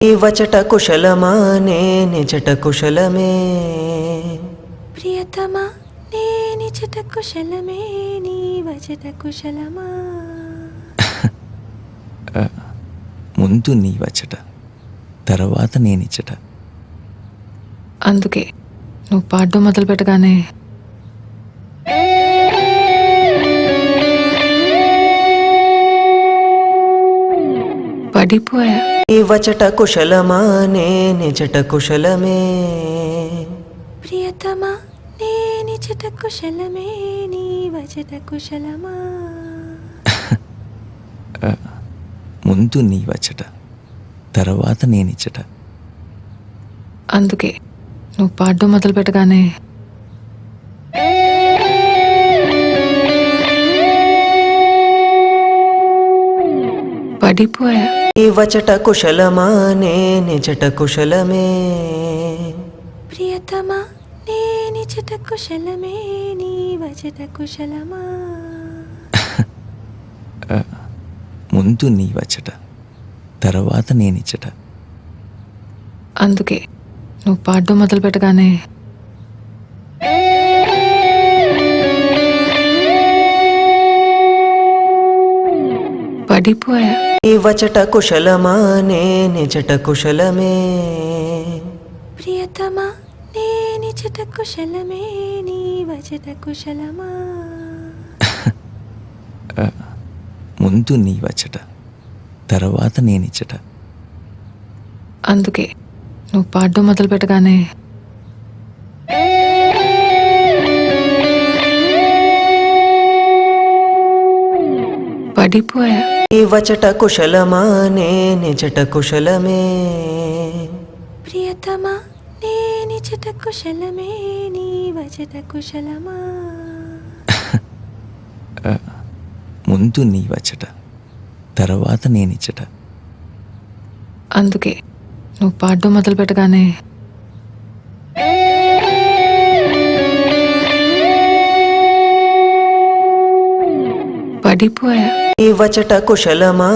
వచట కుశలమా నిచట కుశలమే ప్రియతమా నిచట కుశలమే నీ వచట కుశలమా ముందు నీ వచట తర్వాత నేనిచ్చట. అందుకే నువ్వు పాడడం మొదలు పెట్టగానే పడిపోయా. వచట కుశలమా నిచట కుశలమే ప్రియతమా నిచట కుశలమే నీ వచట కుశలమా ముందు నీ వచట తర్వాత నేనిచ్చట. అందుకే నువ్వు పాడడం మొదలు పెట్టగానే పడిపోయా. వచట కుశలమా నిచట కుశలమే ప్రియతమా నిచట కుశలమే నీ వచట కుశలమా ముందు నీ వచట తర్వాత నేనిచ్చట. అందుకే నువ్వు పాడడం మొదలు పెట్టగానే పడిపోయా. వచట కుశలమా నిచట కుశలమే ప్రియతమా నిచట కుశలమే నీ వచట కుశలమా ముందు నీ వచట తర్వాత నేనిచ్చట. అందుకే నువ్వు పాడడం మొదలు పెట్టగానే పడిపోయా. వచట కుశలమా నిచట కుశలమే ప్రియతమా నిచట కుశలమే నీ వచట కుశలమా ముందు నీ వచట తర్వాత నేనిచ్చట. అందుకే నువ్వు పాడడం మొదలు పెట్టగానే పడిపోయా. వచట కుశలమా